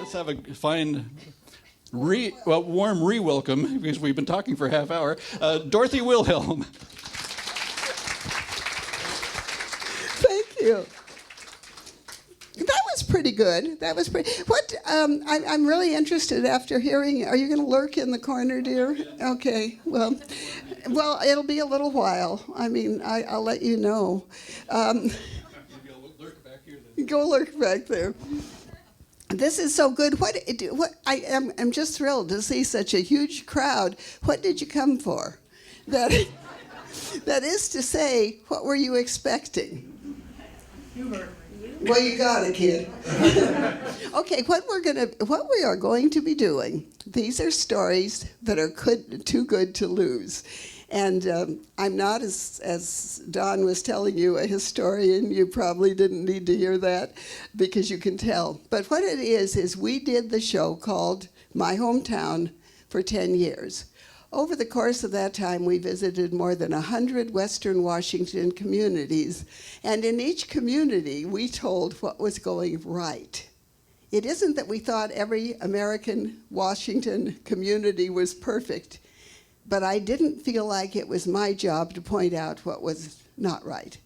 Let's have a fine, warm re-welcome, because we've been talking for a half hour. Dorothy Wilhelm. Thank you. That was pretty good. That was pretty. What? I'm really interested after hearing. Are you going to lurk in the corner, dear? Okay. Well, it'll be a little while. I mean, I'll let you know. Go lurk back there. This is so good. I'm just thrilled to see such a huge crowd. What did you come for? That is to say, what were you expecting? Humor. Well, you got it, kid. Okay, what we are going to be doing. These are stories that are too good to lose. And I'm not, as Don was telling you, a historian. You probably didn't need to hear that because you can tell. But what it is we did the show called My Hometown for 10 years. Over the course of that time, we visited more than 100 Western Washington communities. And in each community, we told what was going right. It isn't that we thought every American Washington community was perfect. But I didn't feel like it was my job to point out what was not right.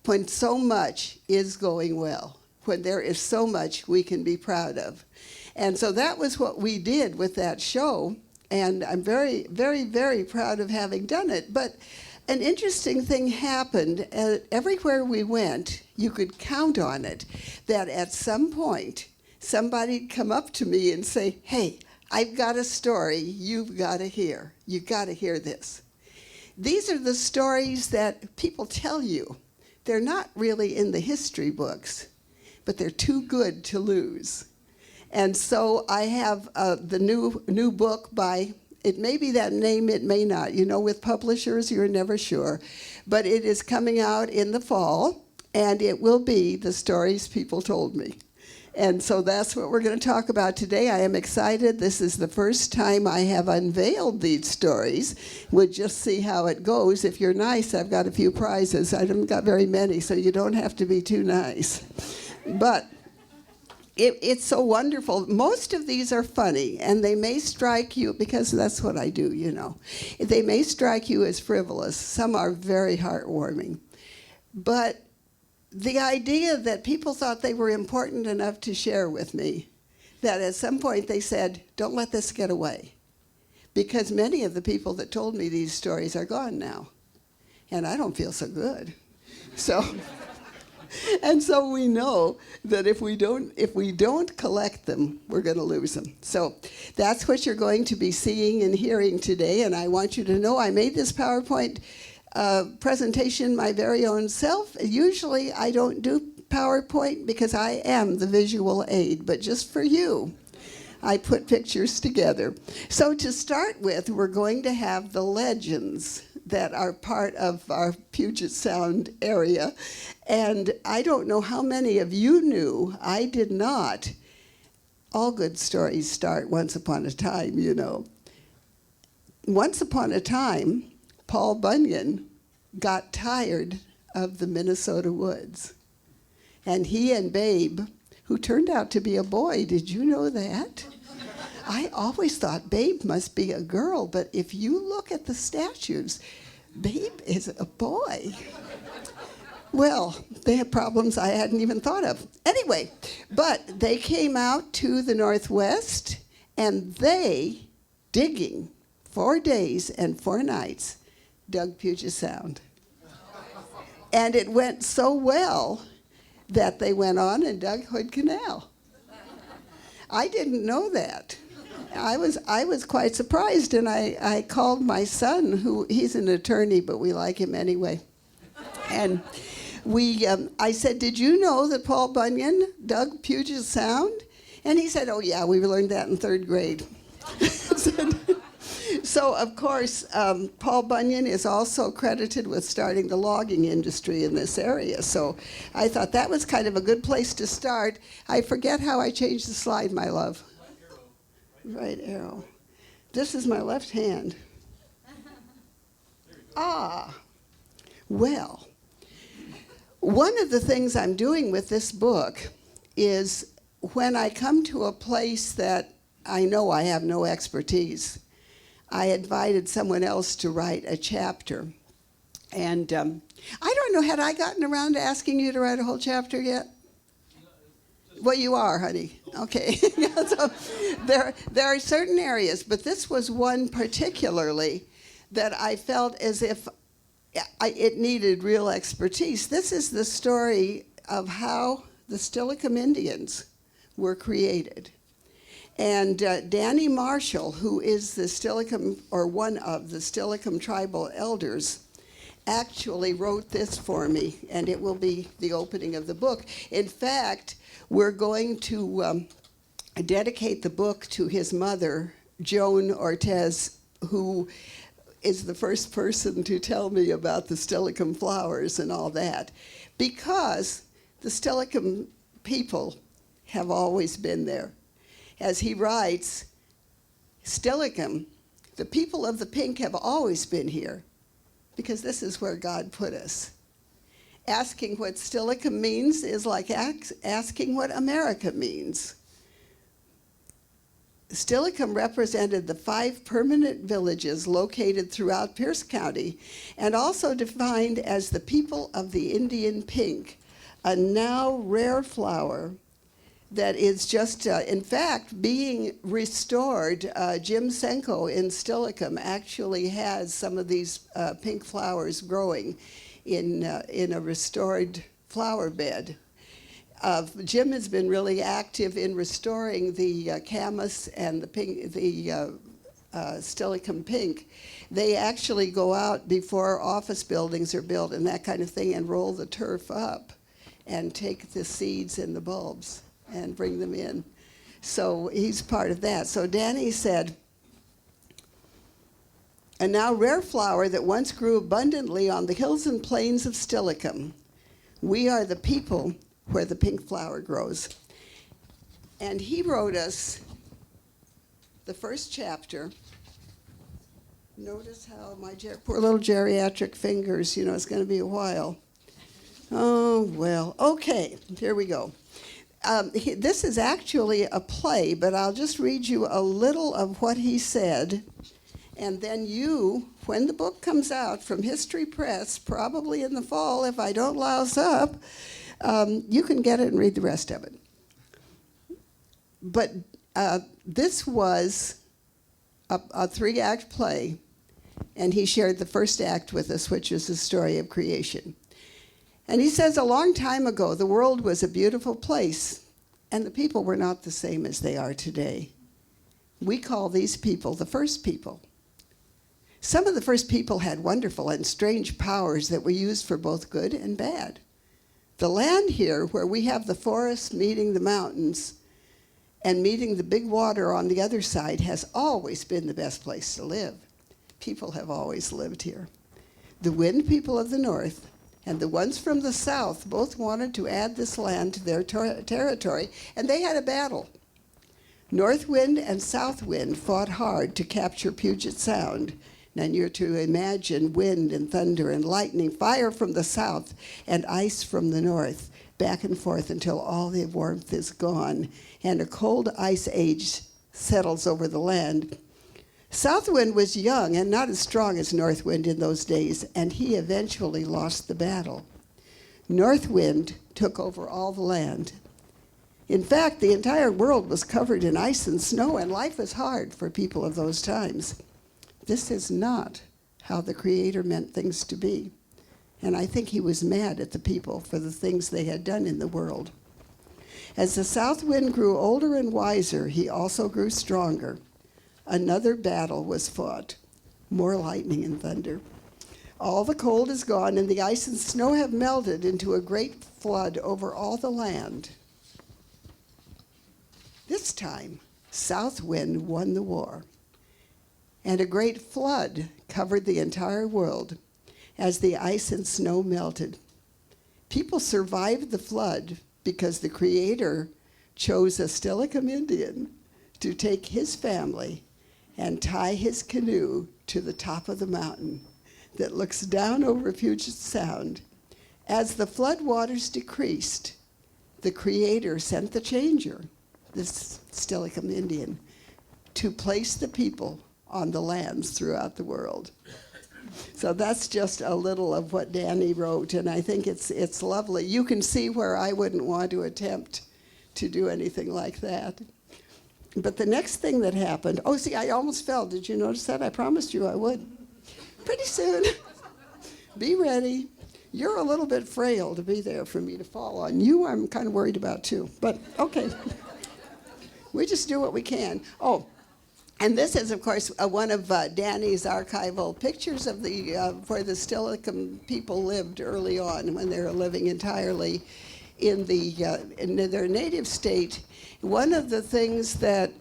When so much is going well, when there is so much we can be proud of. And so that was what we did with that show. And I'm very, very, very proud of having done it. But an interesting thing happened. Everywhere we went, you could count on it, that at some point, somebody'd come up to me and say, hey, I've got a story you've got to hear. You've got to hear this. These are the stories that people tell you. They're not really in the history books, but they're too good to lose. And so I have the new book by, it may be that name, it may not. You know, with publishers, you're never sure. But it is coming out in the fall, and it will be The Stories People Told Me. And so that's what we're going to talk about today. I am excited. This is the first time I have unveiled these stories. We'll just see how it goes. If you're nice, I've got a few prizes. I haven't got very many, so you don't have to be too nice. But it's so wonderful. Most of these are funny, and they may strike you, because that's what I do, you know. They may strike you as frivolous. Some are very heartwarming. But the idea that people thought they were important enough to share with me, that at some point they said, don't let this get away. Because many of the people that told me these stories are gone now. And I don't feel so good. And so we know that if we don't collect them, we're going to lose them. So that's what you're going to be seeing and hearing today. And I want you to know I made this PowerPoint presentation my very own self. Usually I don't do PowerPoint because I am the visual aid, but just for you, I put pictures together. So to start with, we're going to have the legends that are part of our Puget Sound area. And I don't know how many of you knew, I did not. All good stories start once upon a time, you know. Once upon a time, Paul Bunyan got tired of the Minnesota woods. And he and Babe, who turned out to be a boy, did you know that? I always thought Babe must be a girl, but if you look at the statues, Babe is a boy. Well, they had problems I hadn't even thought of. Anyway, but they came out to the Northwest, and they, digging 4 days and 4 nights, dug Puget Sound. And it went so well that they went on and dug Hood Canal. I didn't know that. I was quite surprised, and I called my son, he's an attorney, but we like him anyway. And I said, did you know that Paul Bunyan dug Puget Sound? And he said, oh yeah, we learned that in 3rd grade. So, of course, Paul Bunyan is also credited with starting the logging industry in this area. So I thought that was kind of a good place to start. I forget how I changed the slide, my love. Right arrow. This is my left hand. Well, one of the things I'm doing with this book is when I come to a place that I know I have no expertise, I invited someone else to write a chapter. And I don't know, had I gotten around to asking you to write a whole chapter yet? Well, you are, honey. Okay. So there are certain areas, but this was one particularly that I felt as if it needed real expertise. This is the story of how the Steilacoom Indians were created. And Danny Marshall, who is the Steilacoom, or one of the Steilacoom tribal elders, actually wrote this for me, and it will be the opening of the book. In fact, we're going to dedicate the book to his mother, Joan Ortez, who is the first person to tell me about the Steilacoom flowers and all that, because the Steilacoom people have always been there. As he writes, Steilacoom, the people of the pink have always been here, because this is where God put us. Asking what Steilacoom means is like asking what America means. Steilacoom represented the 5 permanent villages located throughout Pierce County, and also defined as the people of the Indian pink, a now rare flower that is just, in fact, being restored. Jim Senko in Steilacoom actually has some of these pink flowers growing in a restored flower bed. Jim has been really active in restoring the camas and the pink, the Steilacoom pink. They actually go out before office buildings are built and that kind of thing and roll the turf up and take the seeds and the bulbs and bring them in. So he's part of that. So Danny said, a now rare flower that once grew abundantly on the hills and plains of Steilacoom. We are the people where the pink flower grows. And he wrote us the first chapter. Notice how my poor little geriatric fingers, it's going to be a while. Oh, well, okay, here we go. This is actually a play, but I'll just read you a little of what he said. And then you, when the book comes out from History Press, probably in the fall, if I don't louse up, you can get it and read the rest of it. But this was a 3-act play, and he shared the first act with us, which is the story of creation. And he says, a long time ago, the world was a beautiful place, and the people were not the same as they are today. We call these people the first people. Some of the first people had wonderful and strange powers that were used for both good and bad. The land here, where we have the forests meeting the mountains and meeting the big water on the other side, has always been the best place to live. People have always lived here. The Wind people of the north and the ones from the south both wanted to add this land to their territory, and they had a battle. North Wind and South Wind fought hard to capture Puget Sound. And you're to imagine wind and thunder and lightning, fire from the south and ice from the north, back and forth until all the warmth is gone and a cold ice age settles over the land. South Wind was young and not as strong as North Wind in those days, and he eventually lost the battle. North Wind took over all the land. In fact, the entire world was covered in ice and snow, and life was hard for people of those times. This is not how the Creator meant things to be. And I think he was mad at the people for the things they had done in the world. As the south wind grew older and wiser, he also grew stronger. Another battle was fought, more lightning and thunder. All the cold is gone, and the ice and snow have melted into a great flood over all the land. This time, South Wind won the war. And a great flood covered the entire world as the ice and snow melted. People survived the flood because the Creator chose a Steilacoom Indian to take his family and tie his canoe to the top of the mountain that looks down over Puget Sound. As the flood waters decreased, the Creator sent the changer, this Steilacoom Indian, to place the people on the lands throughout the world. So that's just a little of what Danny wrote, and I think it's lovely. You can see where I wouldn't want to attempt to do anything like that. But the next thing that happened, oh, see, I almost fell. Did you notice that? I promised you I would. Pretty soon. Be ready. You're a little bit frail to be there for me to fall on. You, I'm kind of worried about, too. But, okay. We just do what we can. Oh, and this is, of course, one of Danny's archival pictures of where the Steilacoom people lived early on when they were living entirely in their native state. One of the things that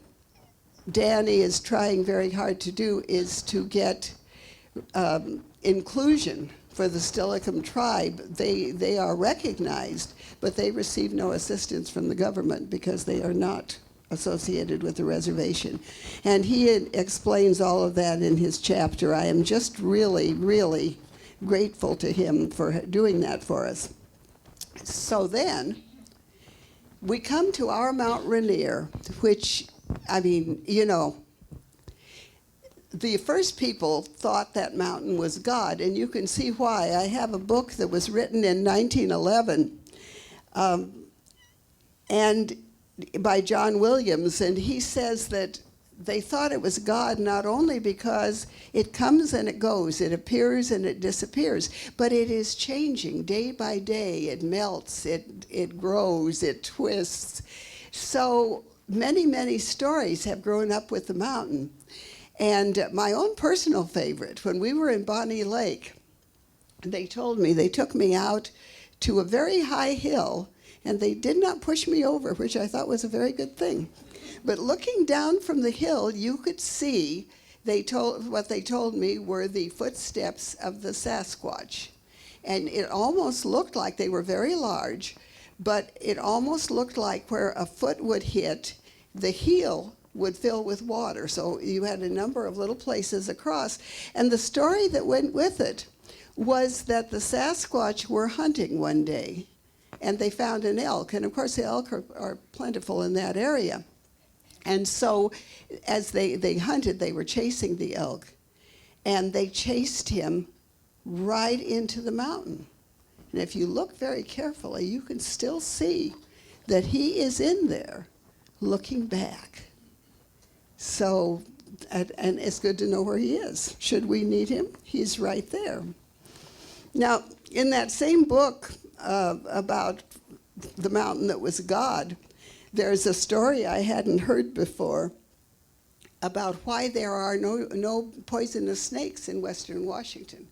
Danny is trying very hard to do is to get inclusion for the Steilacoom Tribe. They are recognized, but they receive no assistance from the government because they are not associated with the reservation. And he explains all of that in his chapter. I am just really, really grateful to him for doing that for us. So then, we come to our Mount Ranier, which, I mean, you know, the first people thought that mountain was God, and you can see why. I have a book that was written in 1911, and by John Williams, and he says that they thought it was God not only because it comes and it goes, it appears and it disappears, but it is changing day by day. It melts, it grows, it twists. So many, many stories have grown up with the mountain. And my own personal favorite, when we were in Bonnie Lake, they told me, they took me out to a very high hill, and they did not push me over, which I thought was a very good thing. But looking down from the hill, you could see, what they told me were the footsteps of the Sasquatch. And it almost looked like they were very large, but it almost looked like where a foot would hit, the heel would fill with water. So you had a number of little places across. And the story that went with it was that the Sasquatch were hunting one day, and they found an elk. And of course, the elk are plentiful in that area. And so as they hunted, they were chasing the elk, and they chased him right into the mountain. And if you look very carefully, you can still see that he is in there looking back. So, and it's good to know where he is. Should we need him, he's right there. Now, in that same book about the mountain that was God, there's a story I hadn't heard before about why there are no poisonous snakes in Western Washington.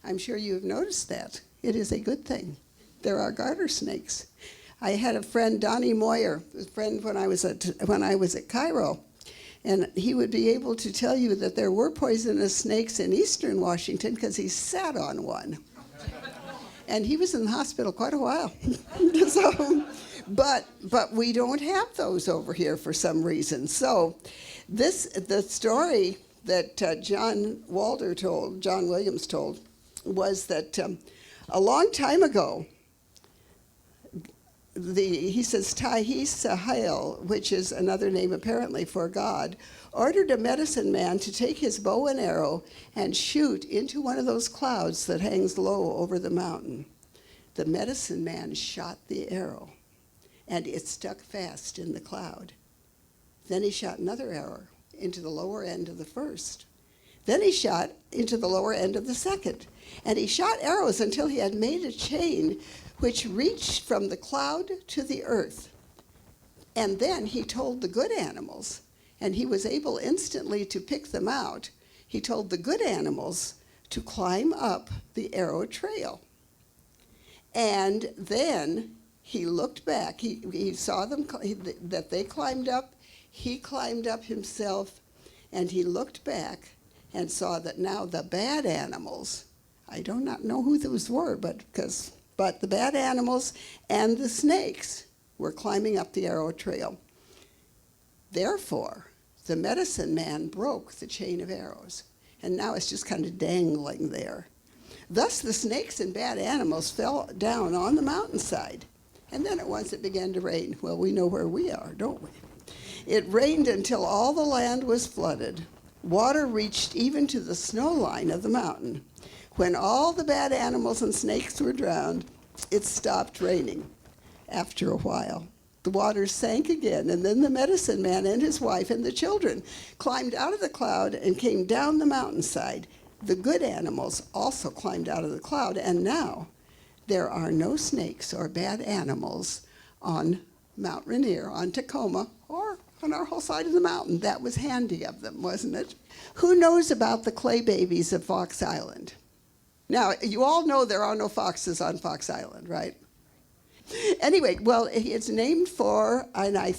I'm sure you've noticed that. It is a good thing. There are garter snakes. I had a friend, Donnie Moyer, a friend when I was at Cairo, and he would be able to tell you that there were poisonous snakes in Eastern Washington because he sat on one. And he was in the hospital quite a while. So, but we don't have those over here for some reason. So the story that John Williams told, was that a long time ago, he says Tahis which is another name apparently for God, ordered a medicine man to take his bow and arrow and shoot into one of those clouds that hangs low over the mountain. The medicine man shot the arrow, and it stuck fast in the cloud. Then he shot another arrow into the lower end of the first. Then he shot into the lower end of the second. And he shot arrows until he had made a chain which reached from the cloud to the earth. And then he told the good animals, and he was able instantly to pick them out. He told the good animals to climb up the arrow trail. And then he looked back. He saw them, that they climbed up. He climbed up himself, and he looked back and saw that now the bad animals, I do not know who those were, but the bad animals and the snakes were climbing up the arrow trail. Therefore, the medicine man broke the chain of arrows, and now it's just kind of dangling there. Thus the snakes and bad animals fell down on the mountainside, and then at once it began to rain. Well, we know where we are, don't we? It rained until all the land was flooded. Water reached even to the snow line of the mountain. When all the bad animals and snakes were drowned, it stopped raining. After a while, the waters sank again, and then the medicine man and his wife and the children climbed out of the cloud and came down the mountainside. The good animals also climbed out of the cloud, and now there are no snakes or bad animals on Mount Ranier, on Tacoma, or on our whole side of the mountain. That was handy of them, wasn't it? Who knows about the clay babies of Fox Island? Now, you all know there are no foxes on Fox Island, right? Anyway, well, it's named for, and I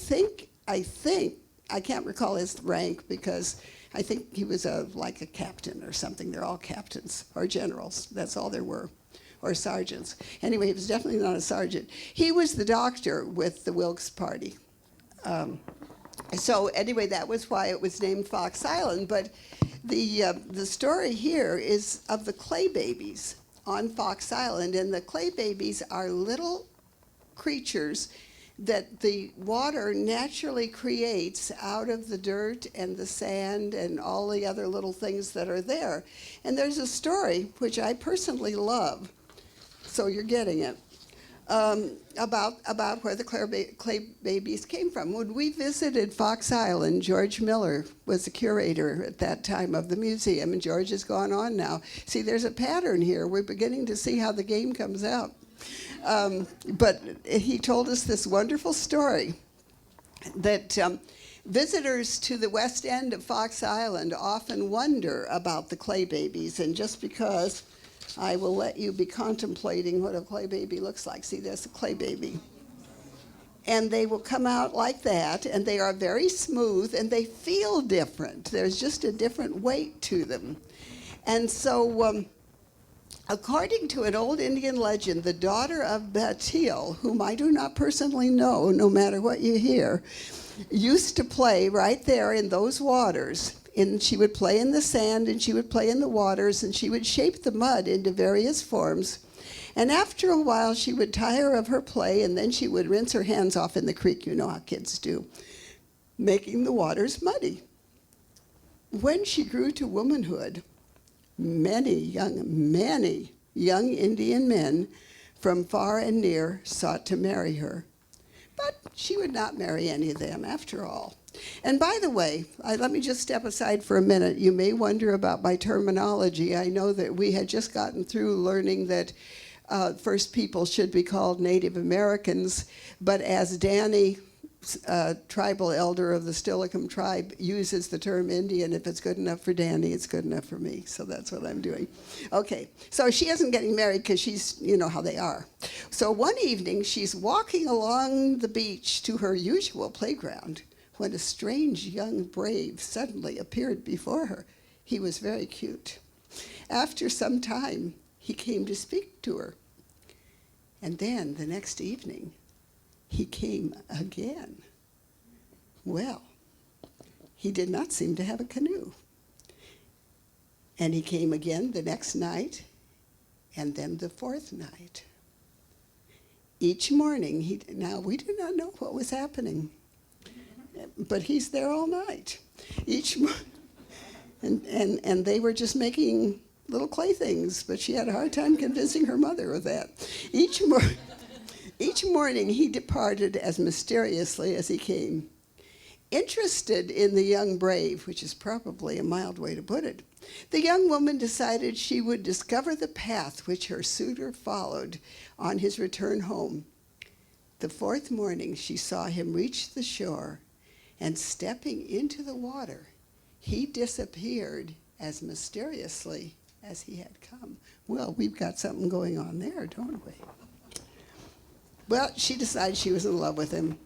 can't recall his rank because I think he was like a captain or something. They're all captains or generals. That's all there were, or sergeants. Anyway, he was definitely not a sergeant. He was the doctor with the Wilkes party. So anyway, that was why it was named Fox Island. But the story here is of the clay babies on Fox Island, and the clay babies are little creatures that the water naturally creates out of the dirt and the sand and all the other little things that are there. And there's a story, which I personally love, so you're getting it, about where the clay babies came from. When we visited Fox Island, George Miller was the curator at that time of the museum, and George has gone on now. See, there's a pattern here. We're beginning to see how the game comes out. But he told us this wonderful story that visitors to the west end of Fox Island often wonder about the clay babies, and just because I will let you be contemplating what a clay baby looks like. See, there's a clay baby. And they will come out like that, and they are very smooth, and they feel different. There's just a different weight to them. And so according to an old Indian legend, the daughter of Batiel, whom I do not personally know, no matter what you hear, used to play right there in those waters. And she would play in the sand, and she would play in the waters, and she would shape the mud into various forms. And after a while, she would tire of her play, and then she would rinse her hands off in the creek. You know how kids do, making the waters muddy. When she grew to womanhood, many young Indian men from far and near sought to marry her. But she would not marry any of them after all. And by the way, let me just step aside for a minute. You may wonder about my terminology. I know that we had just gotten through learning that First People should be called Native Americans, but as Danny, tribal elder of the Steilacoom Tribe, uses the term Indian, if it's good enough for Danny, it's good enough for me. So that's what I'm doing. Okay, so she isn't getting married because she's, you know how they are. So one evening, she's walking along the beach to her usual playground when a strange young brave suddenly appeared before her. He was very cute. After some time, he came to speak to her. And then the next evening, he came again. Well, he did not seem to have a canoe. And he came again the next night, and then the fourth night. Each morning, now we do not know what was happening, but he's there all night. And they were just making little clay things, but she had a hard time convincing her mother of that. Each morning he departed as mysteriously as he came. Interested in the young brave, which is probably a mild way to put it, the young woman decided she would discover the path which her suitor followed on his return home. The fourth morning she saw him reach the shore, and stepping into the water, he disappeared as mysteriously as he had come. Well, we've got something going on there, don't we? Well, she decided she was in love with him.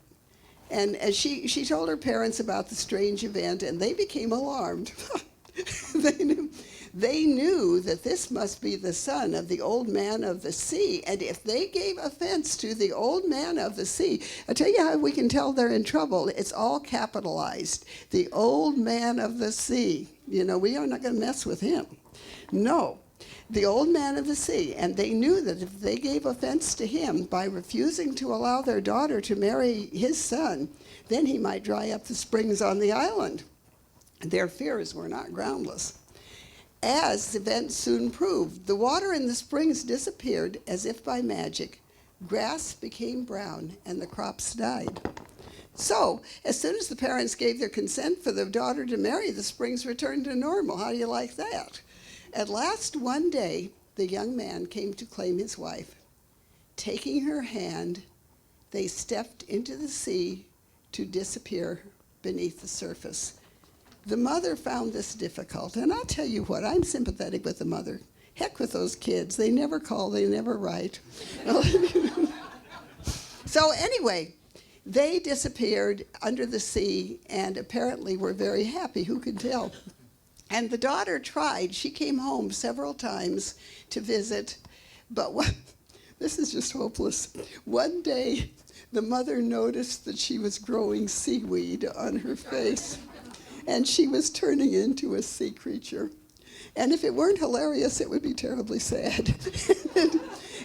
And as she told her parents about the strange event, and they became alarmed. They knew that this must be the son of the old man of the sea. And if they gave offense to the old man of the sea, I'll tell you how we can tell they're in trouble. It's all capitalized. The old man of the sea. You know, we are not going to mess with him. No. the old man of the sea, and they knew that if they gave offense to him by refusing to allow their daughter to marry his son, then he might dry up the springs on the island. Their fears were not groundless. As events soon proved, the water in the springs disappeared as if by magic. Grass became brown, and the crops died. So, as soon as the parents gave their consent for their daughter to marry, the springs returned to normal. How do you like that? At last, one day, the young man came to claim his wife. Taking her hand, they stepped into the sea to disappear beneath the surface. The mother found this difficult, and I'll tell you what, I'm sympathetic with the mother. Heck with those kids. They never call, they never write. So anyway, they disappeared under the sea and apparently were very happy. Who could tell? And the daughter tried. She came home several times to visit, but this is just hopeless. One day, the mother noticed that she was growing seaweed on her face, and she was turning into a sea creature. And if it weren't hilarious, it would be terribly sad.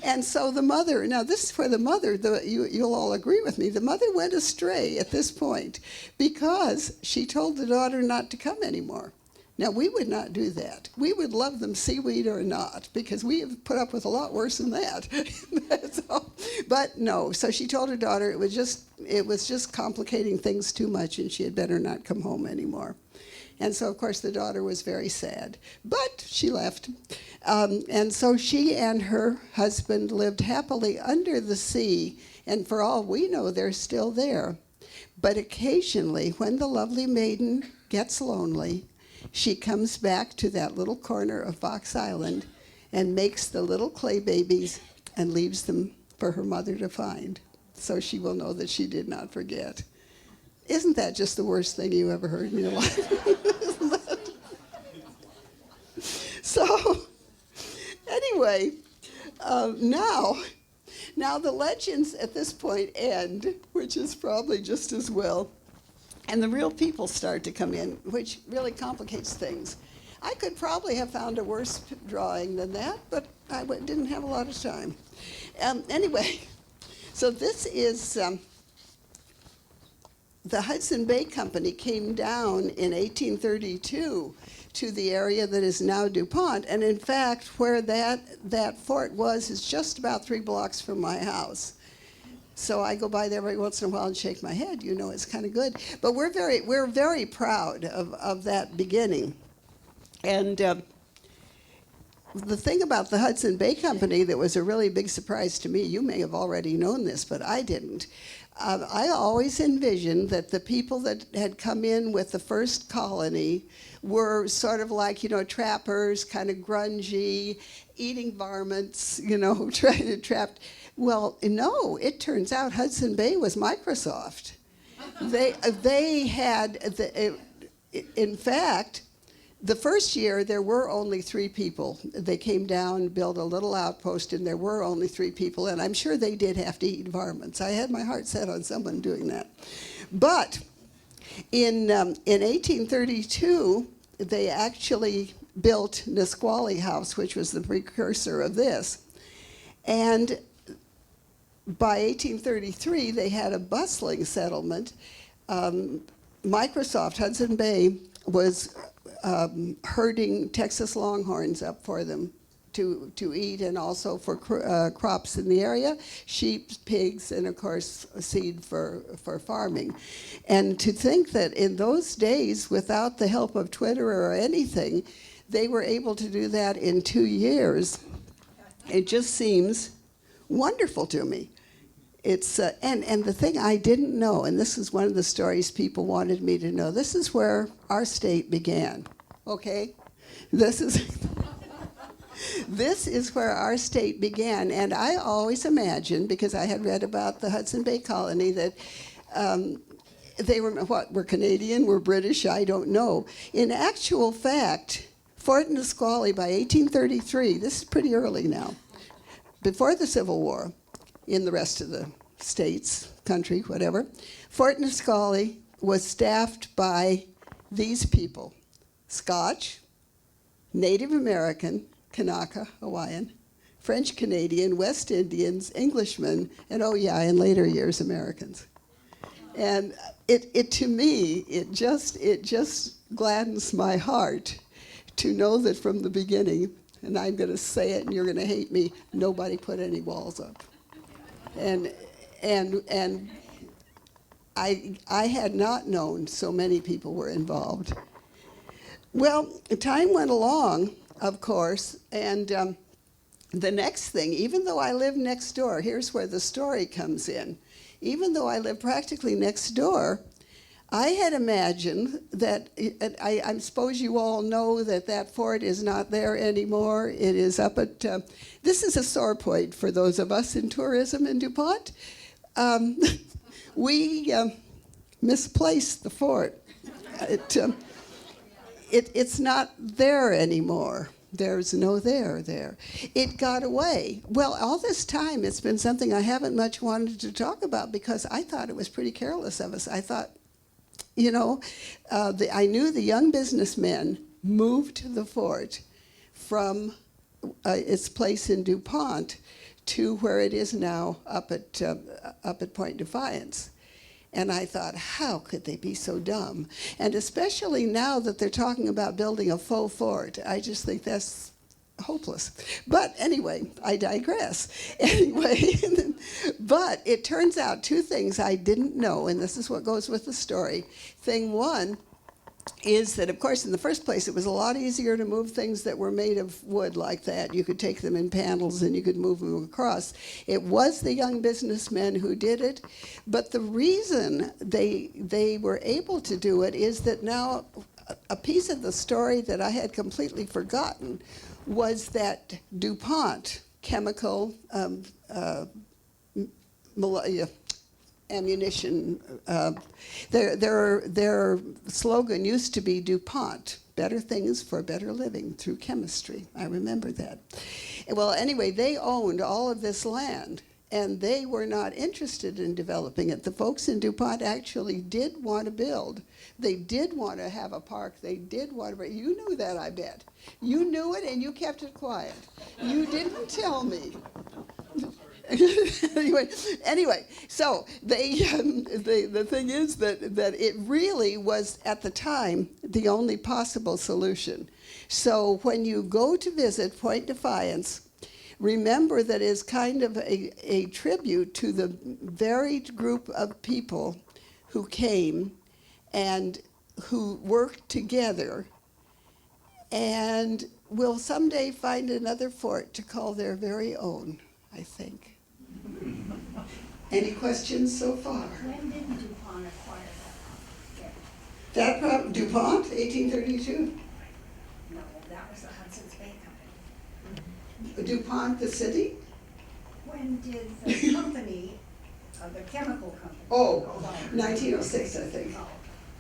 And so the mother, now this is where the mother, you'll all agree with me, the mother went astray at this point because she told the daughter not to come anymore. Now, we would not do that. We would love them seaweed or not, because we have put up with a lot worse than that. But no, so she told her daughter it was just complicating things too much, and she had better not come home anymore. And so, of course, the daughter was very sad. But she left. And so she and her husband lived happily under the sea, and for all we know, they're still there. But occasionally, when the lovely maiden gets lonely, she comes back to that little corner of Fox Island and makes the little clay babies and leaves them for her mother to find, so she will know that she did not forget. Isn't that just the worst thing you ever heard in your life? So, anyway, now the legends at this point end, which is probably just as well. And the real people start to come in, which really complicates things. I could probably have found a worse drawing than that, but I didn't have a lot of time. Anyway, so this is the Hudson Bay Company came down in 1832 to the area that is now DuPont. And in fact, where that fort was is just about 3 blocks from my house. So I go by there every once in a while and shake my head. You know, it's kind of good. But we're very proud of that beginning. And the thing about the Hudson Bay Company that was a really big surprise to me, you may have already known this, but I didn't. I always envisioned that the people that had come in with the first colony were sort of like, trappers, kind of grungy, eating varmints, trying to trap. Well, no, it turns out Hudson Bay was Microsoft. They had, in fact, the first year there were only 3 people. They came down, built a little outpost, and there were only 3 people, and I'm sure they did have to eat varmints. I had my heart set on someone doing that. But in 1832, they actually built Nisqually House, which was the precursor of this. And by 1833, they had a bustling settlement. Microsoft, Hudson Bay, was herding Texas Longhorns up for them to eat, and also for crops in the area, sheep, pigs, and of course seed for farming. And to think that in those days, without the help of Twitter or anything, they were able to do that in 2 years, it just seems wonderful to me. It's and the thing I didn't know, and this is one of the stories people wanted me to know, this is where our state began, okay? This is where our state began, and I always imagined, because I had read about the Hudson Bay Colony, that they were Canadian, were British, I don't know. In actual fact, Fort Nisqually by 1833, this is pretty early now, before the Civil War, in the rest of the states, country, whatever, Fort Nisqually was staffed by these people: Scotch, Native American, Kanaka, Hawaiian, French Canadian, West Indians, Englishmen, and oh yeah, in later years, Americans. And it to me, it just gladdens my heart to know that from the beginning, and I'm going to say it and you're going to hate me, nobody put any walls up. And I had not known so many people were involved. Well, time went along, of course, and the next thing, even though I lived next door, here's where the story comes in. Even though I lived practically next door, I had imagined that, I suppose you all know that that fort is not there anymore. It is up at, this is a sore point for those of us in tourism in DuPont. We misplaced the fort. It's not there anymore. There's no there. It got away. Well, all this time, it's been something I haven't much wanted to talk about because I thought it was pretty careless of us. I thought, I knew the young businessmen moved the fort from its place in DuPont to where it is now up at Point Defiance. And I thought, how could they be so dumb? And especially now that they're talking about building a faux fort, I just think that's hopeless. But anyway, I digress. Anyway, but it turns out two things I didn't know, and this is what goes with the story. Thing one is that, of course, in the first place, it was a lot easier to move things that were made of wood like that. You could take them in panels and you could move them across. It was the young businessmen who did it, but the reason they were able to do it is that now a piece of the story that I had completely forgotten was that DuPont chemical ammunition. Their slogan used to be DuPont, better things for better living through chemistry. I remember that. Well, anyway, they owned all of this land, and they were not interested in developing it. The folks in DuPont actually did want to build. They did want to have a park. They did want to. You knew that, I bet. You knew it, and you kept it quiet. You didn't tell me. anyway, so the thing is that it really was at the time the only possible solution. So when you go to visit Point Defiance, remember that it's kind of a tribute to the varied group of people who came and who worked together and will someday find another fort to call their very own, I think. Any questions so far? When did DuPont acquire That DuPont, 1832. No, that was the Hudson Bay Company. DuPont, the city? When did the company, the chemical company? Oh, 1906, I think. Oh.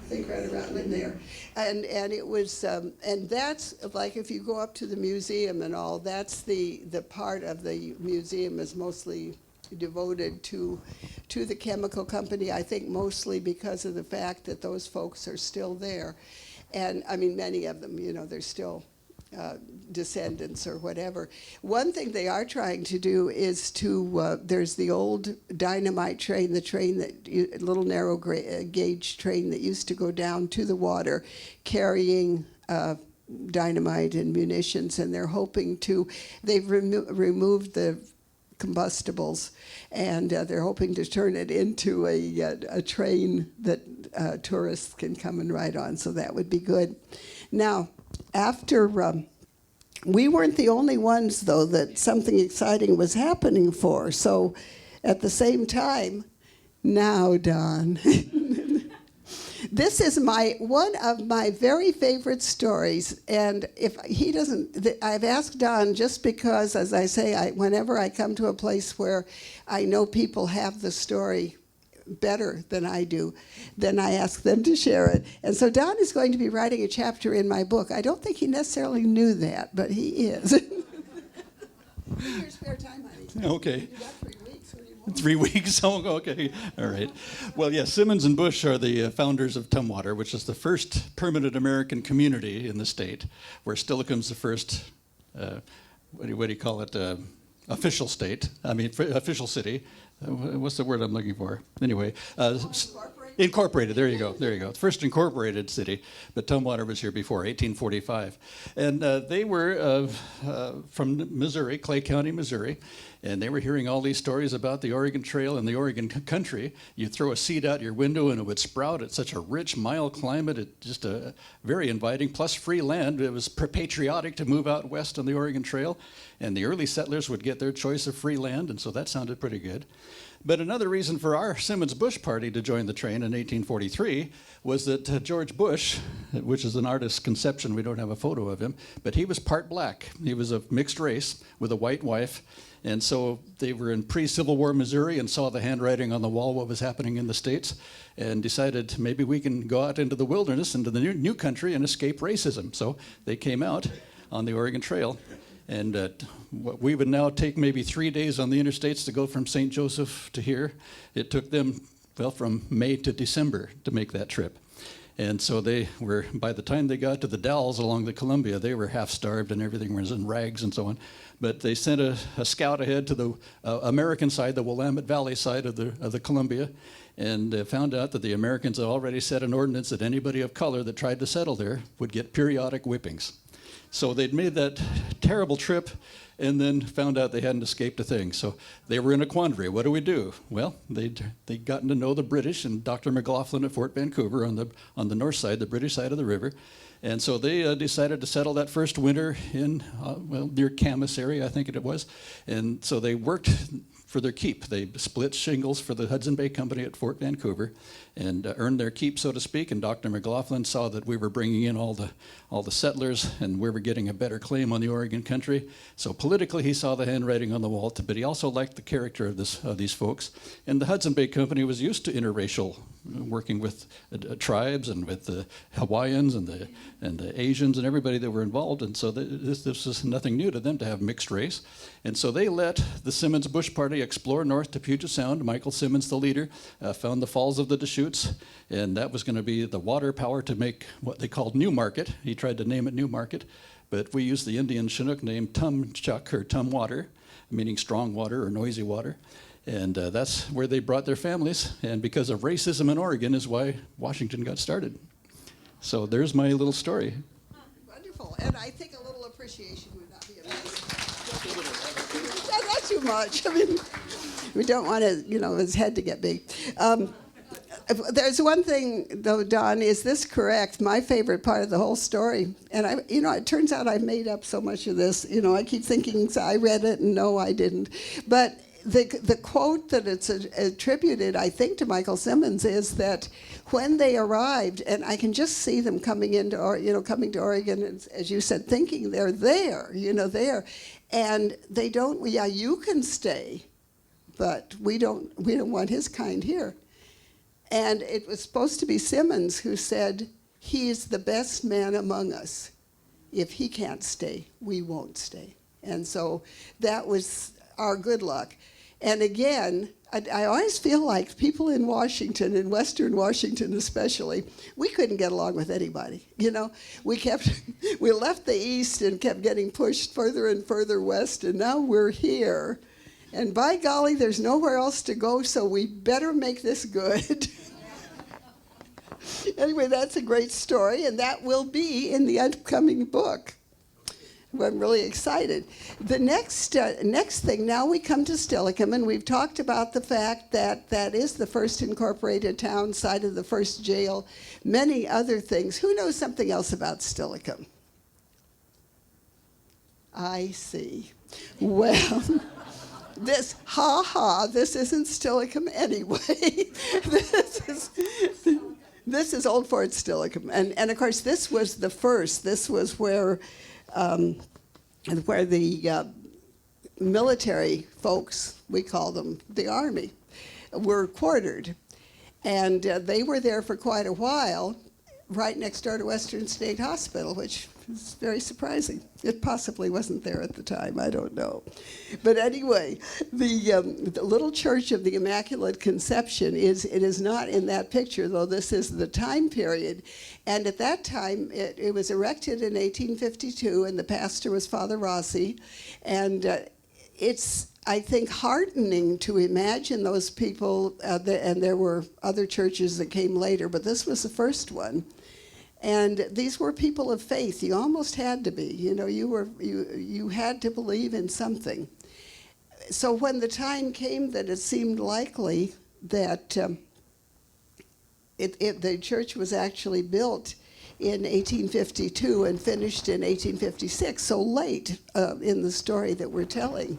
I think right around in there. And it was, and that's, like if you go up to the museum and all, that's the part of the museum is mostly devoted to the chemical company, I think mostly because of the fact that those folks are still there. And I mean, many of them, they're still descendants or whatever. One thing they are trying to do is to, there's the old dynamite train, little narrow gauge train that used to go down to the water carrying dynamite and munitions, and they're hoping to, they've removed the combustibles, and they're hoping to turn it into a train that tourists can come and ride on, so that would be good. Now, after, we weren't the only ones, though, that something exciting was happening for, so at the same time, now, Don, this is one of my very favorite stories, and if he doesn't, I've asked Don just because, as I say, whenever I come to a place where I know people have the story better than I do, then I ask them to share it. And so Don is going to be writing a chapter in my book. I don't think he necessarily knew that, but he is. In your spare time, honey. Okay. You got 3 weeks. What do you want? 3 weeks. Oh, okay. All right. Well, yes, Simmons and Bush are the founders of Tumwater, which is the first permanent American community in the state, where Steilacoom's the first what do you call it, official state, official city. What's the word I'm looking for? Anyway, incorporated, there you go. The first incorporated city, but Tumwater was here before, 1845. And they were from Missouri, Clay County, Missouri, and they were hearing all these stories about the Oregon Trail and the Oregon country. You throw a seed out your window and it would sprout. It's such a rich, mild climate. It's just very inviting, plus free land. It was patriotic to move out west on the Oregon Trail, and the early settlers would get their choice of free land, and so that sounded pretty good. But another reason for our Simmons-Bush party to join the train in 1843 was that George Bush, which is an artist's conception, we don't have a photo of him, but he was part black. He was of mixed race with a white wife. And so they were in pre-Civil War Missouri and saw the handwriting on the wall, what was happening in the States, and decided maybe we can go out into the wilderness, into the new country, and escape racism. So they came out on the Oregon Trail. And what we would now take maybe 3 days on the interstates to go from St. Joseph to here, it took them, well, from May to December to make that trip. And so they were, by the time they got to the Dalles along the Columbia, they were half starved and everything was in rags and so on. But they sent a scout ahead to the American side, the Willamette Valley side of the Columbia, and found out that the Americans had already set an ordinance that anybody of color that tried to settle there would get periodic whippings. So they'd made that terrible trip and then found out they hadn't escaped a thing. So they were in a quandary. What do we do? Well, they'd gotten to know the British and Dr. McLaughlin at Fort Vancouver on the north side, the British side of the river. And so they decided to settle that first winter in, near Camas area, I think it was. And so they worked for their keep. They split shingles for the Hudson Bay Company at Fort Vancouver and earned their keep, so to speak. And Dr. McLaughlin saw that we were bringing in all the settlers and we were getting a better claim on the Oregon country. So politically, he saw the handwriting on the wall, but he also liked the character of these folks. And the Hudson Bay Company was used to interracial, working with tribes and with the Hawaiians and the Asians and everybody that were involved. And so this was nothing new to them to have mixed race. And so they let the Simmons-Bush party explore north to Puget Sound. Michael Simmons, the leader, found the Falls of the Deschutes, and that was going to be the water power to make what they called New Market. He tried to name it New Market, but we used the Indian Chinook name Tumchuck, or Tumwater, meaning strong water or noisy water. And that's where they brought their families, and because of racism in Oregon is why Washington got started. So there's my little story. Wonderful, and I think a little appreciation would not be amiss. Not too much. I mean, we don't want his head to get big. There's one thing, though, Don, is this correct? My favorite part of the whole story, and it turns out I made up so much of this. I keep thinking I read it, and no, I didn't. But the quote that it's attributed, I think, to Michael Simmons is that when they arrived, and I can just see them coming to Oregon, as you said, thinking they're there, there, and they don't. Yeah, you can stay, but we don't want his kind here. And it was supposed to be Simmons who said, "He is the best man among us. If he can't stay, we won't stay." And so that was our good luck. And again, I always feel like people in Washington, in Western Washington especially, we couldn't get along with anybody. We left the East and kept getting pushed further and further west, and now we're here. And by golly, there's nowhere else to go, so we better make this good. Anyway, that's a great story, and that will be in the upcoming book. I'm really excited. The next thing, now we come to Steilacoom, and we've talked about the fact that that is the first incorporated town, site of the first jail, many other things. Who knows something else about Steilacoom? I see. Well, this isn't Steilacoom anyway. This is Old Fort Steilacoom. And of course, this was the first. This was where the military folks, we call them the Army, were quartered. And they were there for quite a while, right next door to Western State Hospital, which It's very surprising. It possibly wasn't there at the time. I don't know. But anyway, the little church of the Immaculate Conception is not in that picture, though this is the time period. And at that time, it was erected in 1852, and the pastor was Father Rossi. And it's, I think, heartening to imagine those people, and there were other churches that came later, but this was the first one. And these were people of faith. You almost had to be. You know, you had to believe in something. So when the time came that it seemed likely that the church was actually built in 1852 and finished in 1856, so late in the story that we're telling.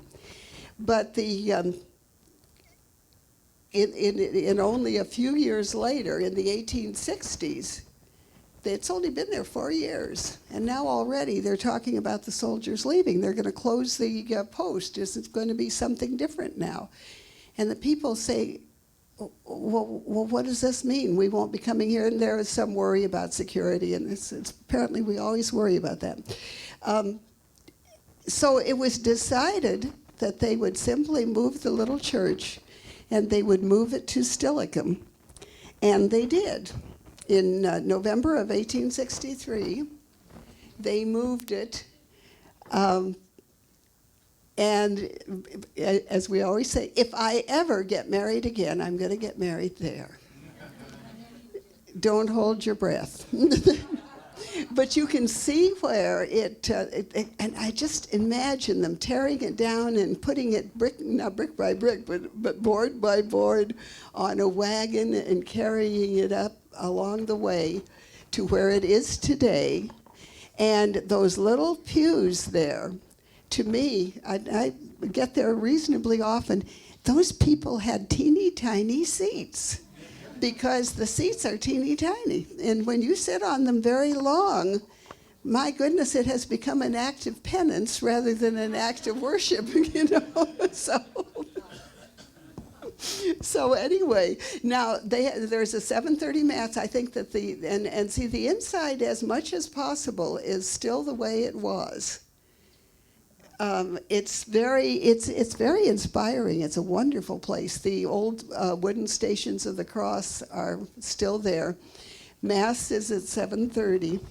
But in only a few years later, in the 1860s, it's only been there 4 years, and now already they're talking about the soldiers leaving. They're going to close the post. It's going to be something different now. And the people say, well, what does this mean? We won't be coming here. And there is some worry about security, and it's apparently we always worry about that. So it was decided that they would simply move the little church, and they would move it to Steilacoom. And they did. In November of 1863, they moved it, and as we always say, if I ever get married again, I'm going to get married there. Don't hold your breath. But you can see where and I just imagine them tearing it down and putting it not brick by brick, but board by board on a wagon and carrying it up along the way to where it is today. And those little pews there, to me, I get there reasonably often, those people had teeny tiny seats, because the seats are teeny tiny. And when you sit on them very long, my goodness, it has become an act of penance rather than an act of worship, you know. So anyway, now there's a 7:30 Mass. I think that and see, the inside, as much as possible, is still the way it was. It's very inspiring. It's a wonderful place. The old wooden Stations of the Cross are still there. Mass is at 7:30.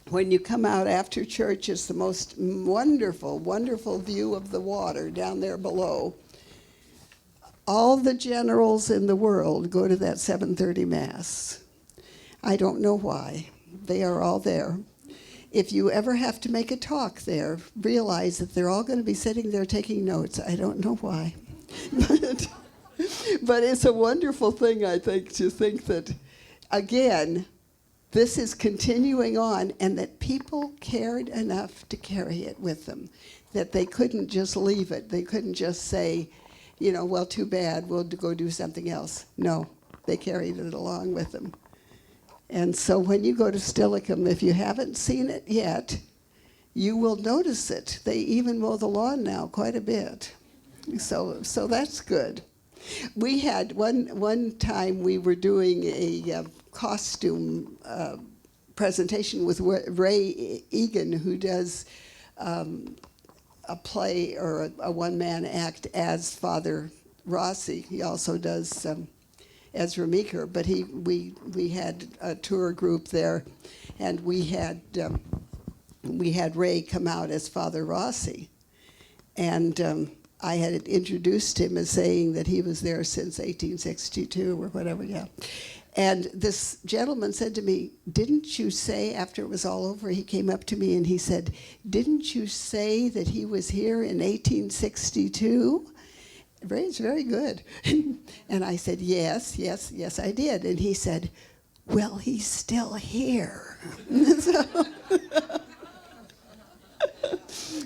When you come out after church, it's the most wonderful, wonderful view of the water down there below. All the generals in the world go to that 7:30 Mass. I don't know why. They are all there. If you ever have to make a talk there, realize that they're all going to be sitting there taking notes. I don't know why. But it's a wonderful thing, I think, to think that, again, this is continuing on, and that people cared enough to carry it with them, that they couldn't just leave it. They couldn't just say, you know, well, too bad, we'll go do something else. No, they carried it along with them. And so when you go to Steilacoom, if you haven't seen it yet, you will notice it. They even mow the lawn now quite a bit. So that's good. We had one time we were doing a costume presentation with Ray Egan, who does a play or a one-man act as Father Rossi. He also does Ezra Meeker, but we had a tour group there, and we had Ray come out as Father Rossi, and I had introduced him as saying that he was there since 1862 or whatever, yeah. And this gentleman said to me, didn't you say, after it was all over, he came up to me and he said, didn't you say that he was here in 1862? Ray's very good. And I said, yes, I did. And he said, well, he's still here.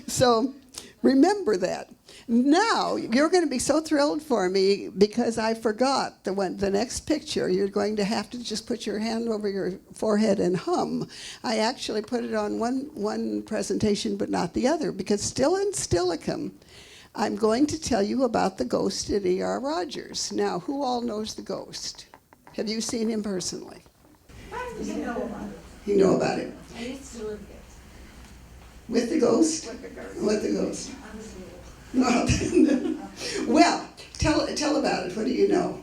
So remember that. Now, you're going to be so thrilled for me because I forgot the next picture. You're going to have to just put your hand over your forehead and hum. I actually put it on one presentation but not the other, because still in Steilacoom, I'm going to tell you about the ghost at E.R. Rogers. Now, who all knows the ghost? Have you seen him personally? You know about it. You know about it. I used to live there. With the ghost? With the ghost. With the ghost. I was little. Well, tell about it. What do you know?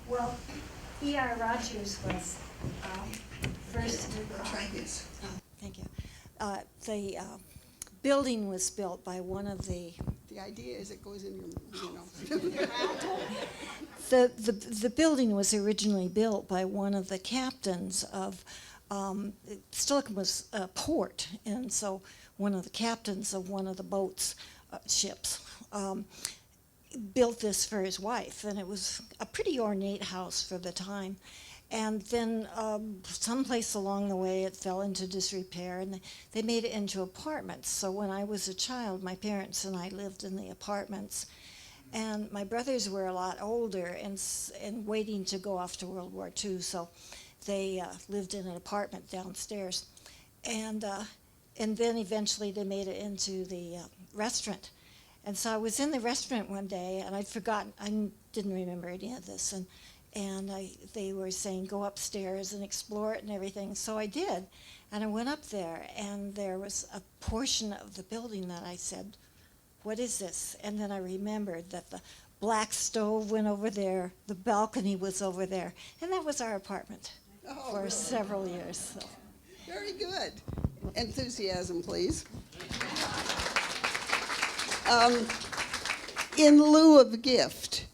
Well, E.R. Rogers was first. Try this. Thank you. The building was built by one of the The idea is it goes in your. the building was originally built by one of the captains of Steilacoom was a port, and so one of the captains of one of the boats ships built this for his wife, and it was a pretty ornate house for the time. And then someplace along the way it fell into disrepair, and they made it into apartments. So when I was a child, my parents and I lived in the apartments. And my brothers were a lot older and waiting to go off to World War II, so they lived in an apartment downstairs. And then eventually they made it into the restaurant. And so I was in the restaurant one day, and I'd forgotten, I didn't remember any of this. And they were saying, go upstairs and explore it and everything. So I did. And I went up there, and there was a portion of the building that I said, what is this? And then I remembered that the black stove went over there, the balcony was over there, and that was our apartment for several years. So. Very good. Enthusiasm, please. In lieu of a gift.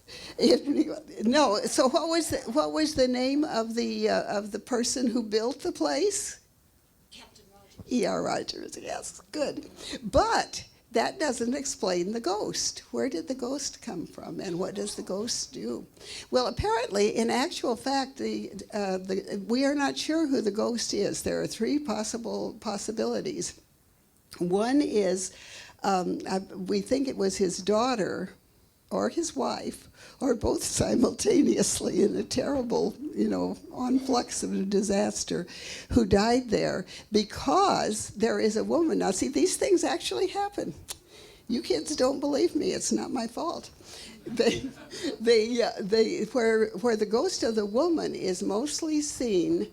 No. So what was the name of the person who built the place? Captain Rogers. E.R. Rogers. Yes, good. But that doesn't explain the ghost. Where did the ghost come from, and what does the ghost do? Well, apparently, in actual fact, we are not sure who the ghost is. There are three possibilities. One is we think it was his daughter or his wife, or both simultaneously in a terrible, influx of a disaster, who died there because there is a woman. Now, see, these things actually happen. You kids don't believe me. It's not my fault. Where the ghost of the woman is mostly seen,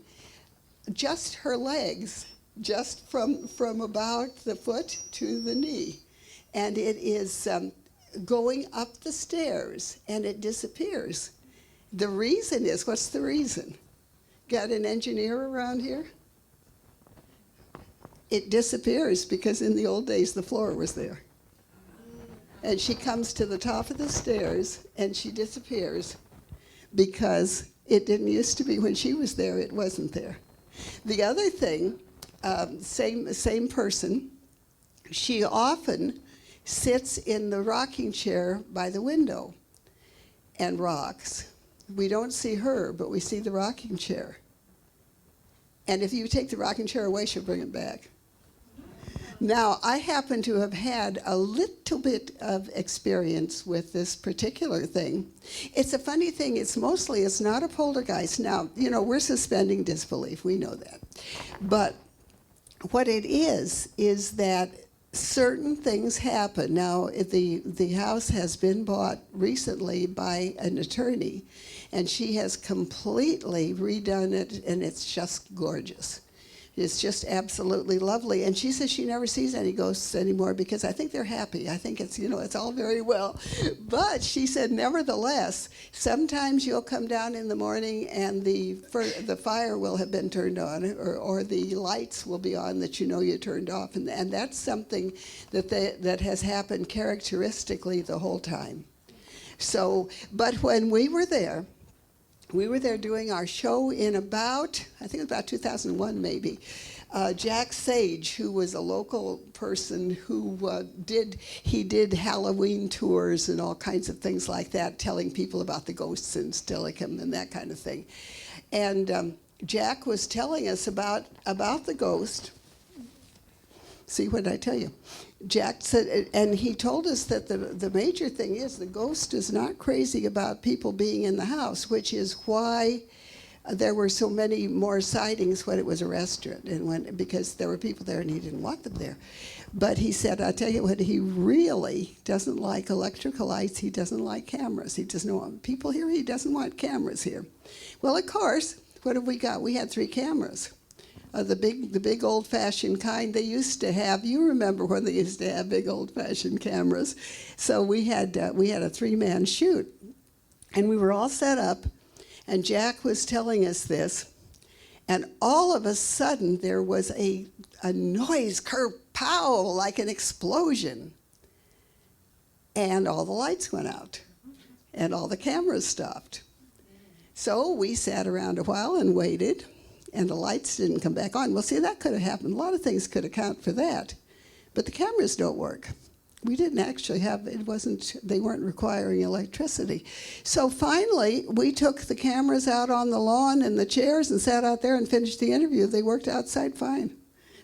just her legs, just from about the foot to the knee, and it is going up the stairs, and it disappears. The reason is, what's the reason? Got an engineer around here? It disappears because in the old days the floor was there. And she comes to the top of the stairs, and she disappears because it didn't used to be. When she was there, it wasn't there. The other thing, same person, she often sits in the rocking chair by the window and rocks. We don't see her, but we see the rocking chair. And if you take the rocking chair away, she'll bring it back. Now, I happen to have had a little bit of experience with this particular thing. It's a funny thing. It's not a poltergeist. Now, we're suspending disbelief. We know that. But what it is that certain things happen. Now, the house has been bought recently by an attorney, and she has completely redone it, and it's just gorgeous. It's just absolutely lovely. And she says she never sees any ghosts anymore because I think they're happy. I think it's, it's all very well. But she said, nevertheless, sometimes you'll come down in the morning and the fire will have been turned on, or the lights will be on that you turned off. And that's something that has happened characteristically the whole time. So, but when we were there doing our show in about 2001 maybe. Jack Sage, who was a local person who did Halloween tours and all kinds of things like that, telling people about the ghosts in Steilacoom and that kind of thing. And Jack was telling us about the ghost. See, what did I tell you? Jack said, and he told us that the major thing is the ghost is not crazy about people being in the house, which is why there were so many more sightings when it was a restaurant, and because there were people there and he didn't want them there. But he said, I tell you what, he really doesn't like electrical lights. He doesn't like cameras. He doesn't want people here. He doesn't want cameras here. Well, of course, what have we got? We had 3 cameras. the big old-fashioned kind they used to have. You remember when they used to have big old-fashioned cameras. So we had a 3-man shoot, and we were all set up, and Jack was telling us this, and all of a sudden there was a noise, kerpow, like an explosion, and all the lights went out, and all the cameras stopped. So we sat around a while and waited, and the lights didn't come back on. Well, see, that could have happened. A lot of things could account for that. But the cameras don't work. We didn't actually have, they weren't requiring electricity. So finally, we took the cameras out on the lawn and the chairs and sat out there and finished the interview. They worked outside fine.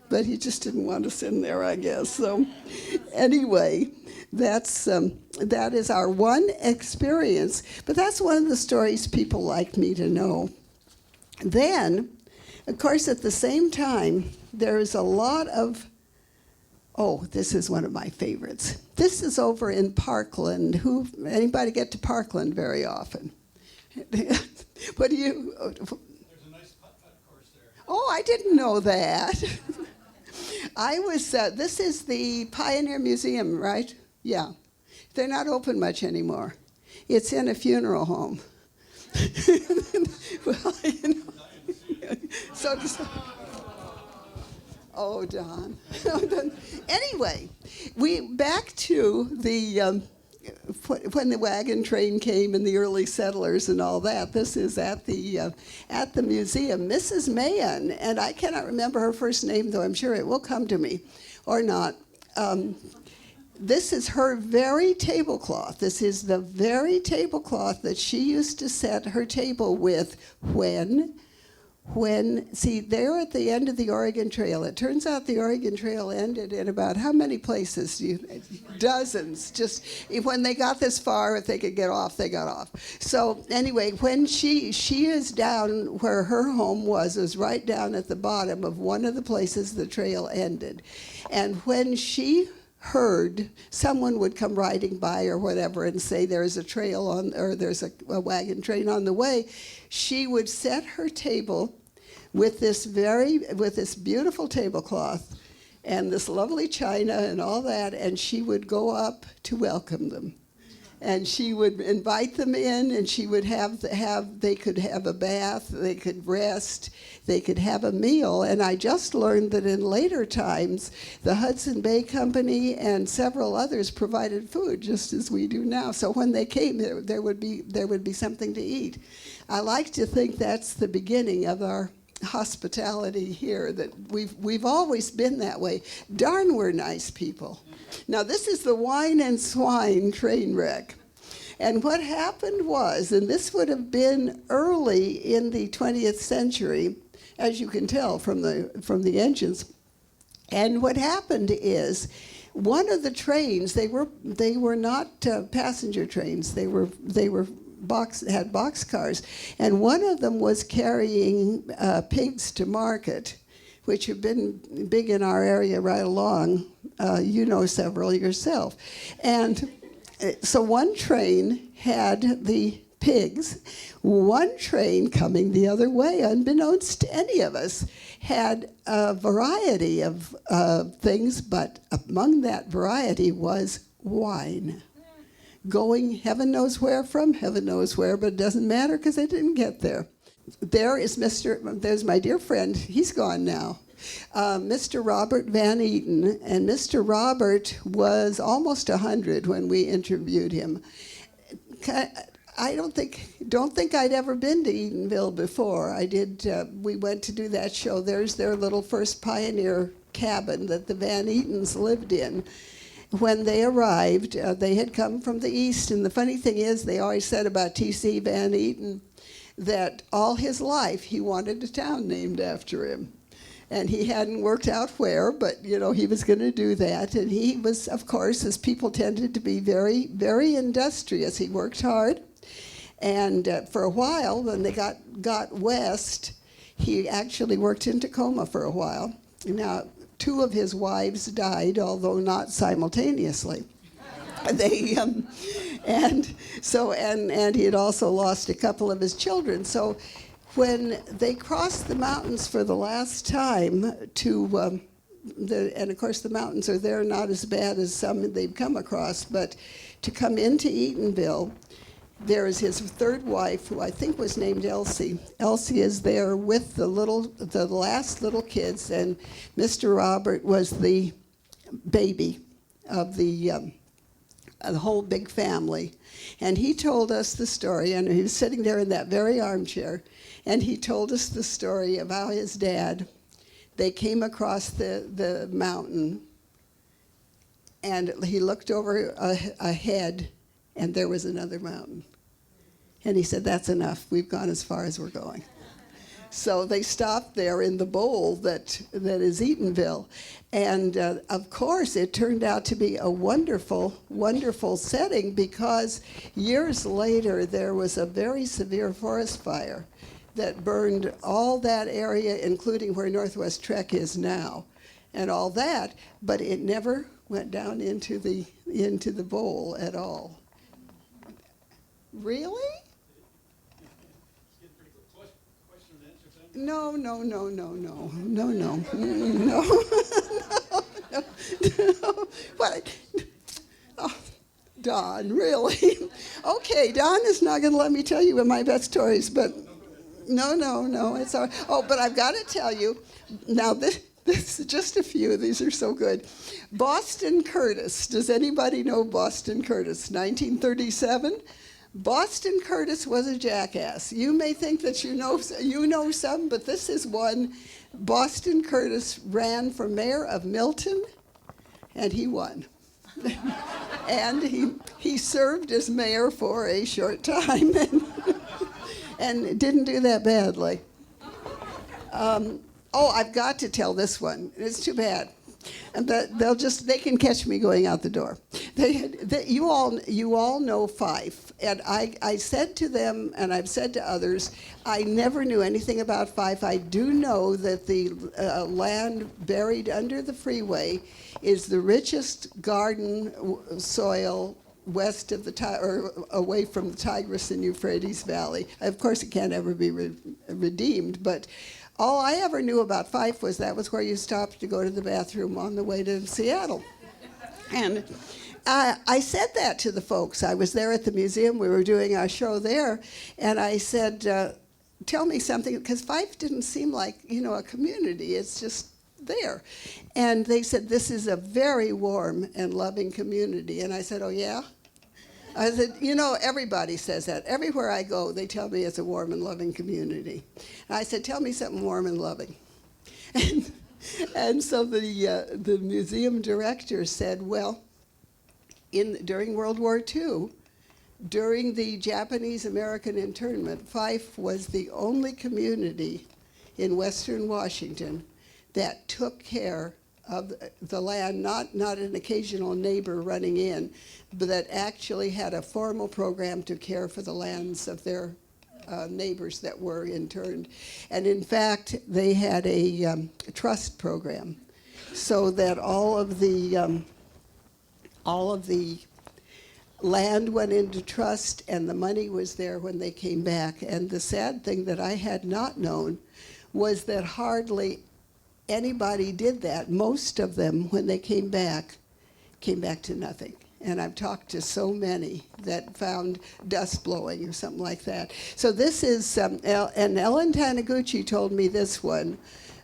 But he just didn't want us in there, I guess. So anyway, that is our one experience. But that's one of the stories people like me to know. Then, of course, at the same time, there's a lot of, this is one of my favorites. This is over in Parkland. Anybody get to Parkland very often? What do you? There's a nice putt-putt course there. Oh, I didn't know that. This is the Pioneer Museum, right? Yeah. They're not open much anymore. It's in a funeral home. Well, Oh, Don. Anyway, back to the when the wagon train came and the early settlers and all that. This is at the museum. Mrs. Mahan, and I cannot remember her first name, though I'm sure it will come to me, or not. This is her very tablecloth. This is the very tablecloth that she used to set her table with see, they're at the end of the Oregon Trail. It turns out the Oregon Trail ended in about how many places? Dozens. Just when they got this far, if they could get off, they got off. So anyway, when she is down where her home was right down at the bottom of one of the places the trail ended. And when she heard someone would come riding by or whatever and say there's a trail on, or there's a wagon train on the way, she would set her table with this beautiful tablecloth and this lovely china and all that, and she would go up to welcome them. And she would invite them in, and she would they could have a bath, they could rest, they could have a meal. And I just learned that in later times, the Hudson Bay Company and several others provided food, just as we do now. So when they came, there would be something to eat. I like to think that's the beginning of our hospitality here, that we've always been that way. Darn, we're nice people. Now, this is the Wine and Swine train wreck. And what happened was, and this would have been early in the 20th century, as you can tell from the engines. And what happened is, one of the trains, they were not passenger trains. They had boxcars, and one of them was carrying pigs to market, which have been big in our area right along. You know several yourself. And so one train had the pigs. One train coming the other way, unbeknownst to any of us, had a variety of things, but among that variety was wine. Going heaven knows where from, heaven knows where, but it doesn't matter because they didn't get there. There's my dear friend, he's gone now, Mr. Robert Van Eaton, and Mr. Robert was almost 100 when we interviewed him. I don't think I'd ever been to Eatonville before. I did. We went to do that show. There's their little first pioneer cabin that the Van Eatons lived in. When they arrived, they had come from the east, and the funny thing is, they always said about T.C. Van Eaton that all his life he wanted a town named after him. And he hadn't worked out where, but he was going to do that. And he was, of course, as people tended to be, very, very industrious. He worked hard. And for a while, when they got west, he actually worked in Tacoma for a while. Now, 2 of his wives died, although not simultaneously. And he had also lost a couple of his children. So when they crossed the mountains for the last time to, and of course the mountains are there not as bad as some they've come across, but to come into Eatonville, there is his third wife, who I think was named Elsie. Elsie is there with the last little kids, and Mr. Robert was the baby of the whole big family. And he told us the story, and he was sitting there in that very armchair, and he told us the story of how his dad, they came across the mountain, and he looked over ahead, and there was another mountain. And he said, that's enough. We've gone as far as we're going. So they stopped there in the bowl that is Eatonville. And of course, it turned out to be a wonderful, wonderful setting, because years later, there was a very severe forest fire that burned all that area, including where Northwest Trek is now, and all that, but it never went down into the bowl at all. Really? No. What? Oh, Don, really? Okay, Don is not going to let me tell you my best stories, but no, it's all right. Oh, but I've got to tell you, now this is just a few. These are so good. Boston Curtis. Does anybody know Boston Curtis? 1937? Boston Curtis was a jackass. You may think that you know some, but this is one. Boston Curtis ran for mayor of Milton, and he won. And he served as mayor for a short time, and didn't do that badly. I've got to tell this one. It's too bad. And they can catch me going out the door. You all know Fife, and I said to them, and I've said to others, I never knew anything about Fife. I do know that the land buried under the freeway is the richest garden soil west of or away from the Tigris and Euphrates Valley. Of course, it can't ever be redeemed, but all I ever knew about Fife was that was where you stopped to go to the bathroom on the way to Seattle. And I said that to the folks. I was there at the museum. We were doing our show there. And I said, tell me something, because Fife didn't seem like, a community. It's just there. And they said, this is a very warm and loving community. And I said, oh, yeah? I said, everybody says that. Everywhere I go, they tell me it's a warm and loving community. And I said, tell me something warm and loving. And so the museum director said, well, during World War II, during the Japanese-American internment, Fife was the only community in Western Washington that took care of the land, not an occasional neighbor running in, but that actually had a formal program to care for the lands of their neighbors that were interned. And in fact, they had a trust program, so that all of the land went into trust, and the money was there when they came back. And the sad thing that I had not known was that hardly anybody did that. Most of them, when they came back to nothing. And I've talked to so many that found dust blowing or something like that. So this is, and Ellen Taniguchi told me this one.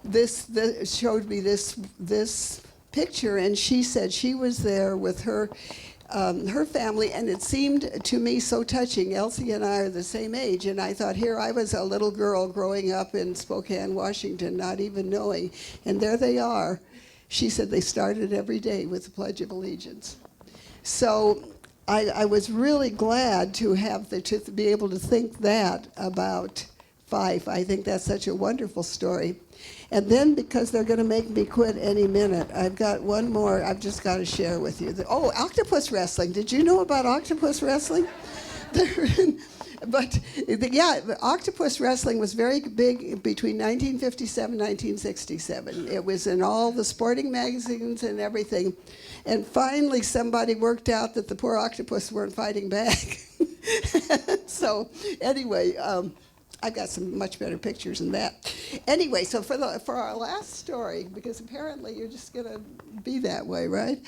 This showed me this picture, and she said she was there with her family, and it seemed to me so touching. Elsie and I are the same age, and I thought, here I was a little girl growing up in Spokane, Washington, not even knowing, and there they are. She said they started every day with the Pledge of Allegiance. So I was really glad to have to be able to think that about Fife. I think that's such a wonderful story. And then, because they're going to make me quit any minute, I've got one more I've just got to share with you. Octopus wrestling. Did you know about octopus wrestling? But octopus wrestling was very big between 1957 and 1967. It was in all the sporting magazines and everything. And finally, somebody worked out that the poor octopus weren't fighting back. So anyway, I've got some much better pictures than that. Anyway, so for our last story, because apparently you're just going to be that way, right?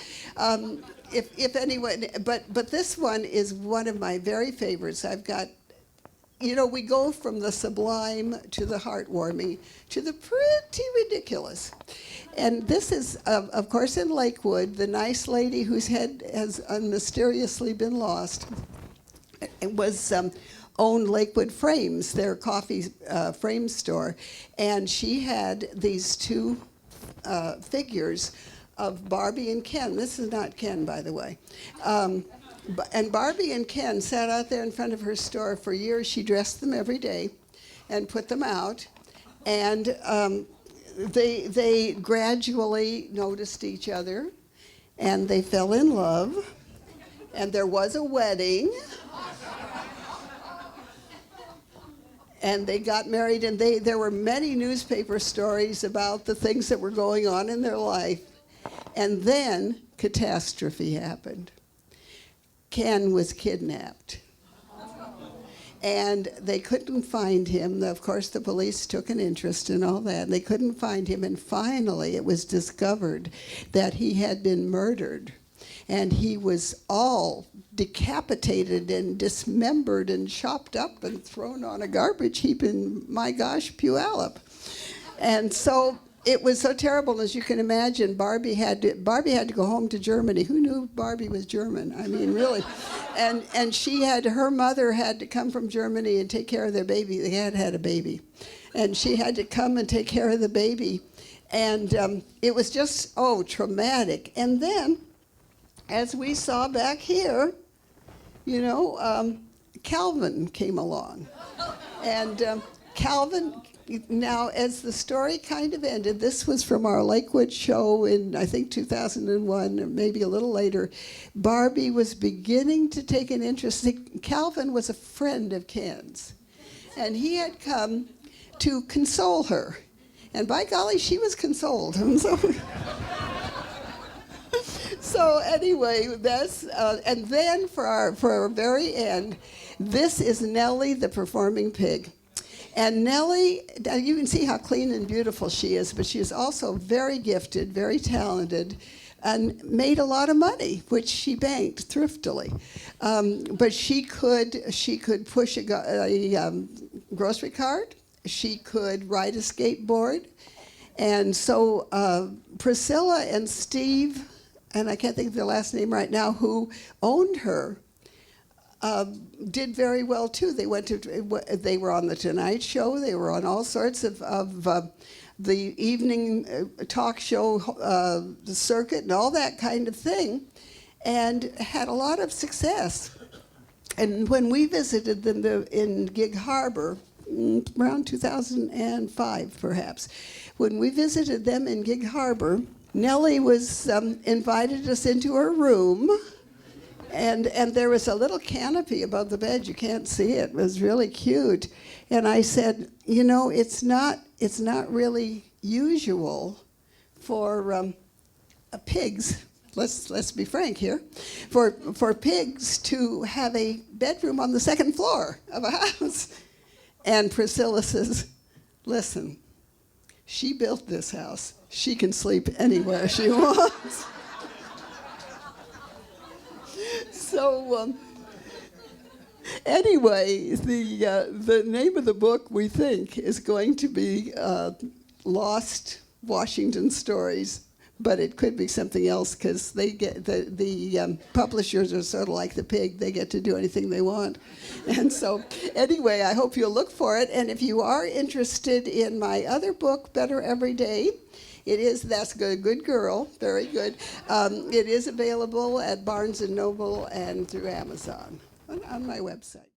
If anyone, but this one is one of my very favorites. I've got, we go from the sublime to the heartwarming to the pretty ridiculous. And this is, of course, in Lakewood, the nice lady whose head has mysteriously been lost. It was owned Lakewood Frames, their coffee frame store, and she had these two figures of Barbie and Ken. This is not Ken, by the way. And Barbie and Ken sat out there in front of her store for years. She dressed them every day and put them out. And they gradually noticed each other, and they fell in love. And there was a wedding. And they got married, and there were many newspaper stories about the things that were going on in their life. And then catastrophe happened. Ken was kidnapped. And they couldn't find him. Of course, the police took an interest in all that. And they couldn't find him. And finally, it was discovered that he had been murdered. And he was all decapitated and dismembered and chopped up and thrown on a garbage heap in, my gosh, Puyallup. And so it was so terrible, as you can imagine. Barbie had to go home to Germany. Who knew Barbie was German? I mean, really. And her mother had to come from Germany and take care of their baby. They had a baby. And she had to come and take care of the baby. And it was just, traumatic. And then, as we saw back here, Calvin came along. And Calvin, now as the story kind of ended, this was from our Lakewood show in, I think, 2001, or maybe a little later. Barbie was beginning to take an interest. Calvin was a friend of Ken's. And he had come to console her. And by golly, she was consoled. So anyway, that's and then for our very end, this is Nelly the Performing Pig. And Nelly, you can see how clean and beautiful she is, but she is also very gifted, very talented, and made a lot of money, which she banked thriftily. But she could push a grocery cart. She could ride a skateboard. And so Priscilla and Steve, and I can't think of their last name right now, who owned her, did very well too. They were on the Tonight Show. They were on all sorts of the evening talk show the circuit and all that kind of thing, and had a lot of success. And when we visited them in Gig Harbor, around 2005 perhaps, when we visited them in Gig Harbor, Nellie was invited us into her room, and there was a little canopy above the bed. You can't see it. It was really cute. And I said, it's not really usual for pigs. Let's be frank here, for pigs to have a bedroom on the second floor of a house. And Priscilla says, listen, she built this house. She can sleep anywhere she wants. So anyway, the name of the book, we think, is going to be Lost Washington Stories, but it could be something else because they get the publishers are sort of like the pig. They get to do anything they want. And so anyway, I hope you'll look for it. And if you are interested in my other book, Better Every Day, that's good, good girl, very good. It is available at Barnes & Noble and through Amazon on my website.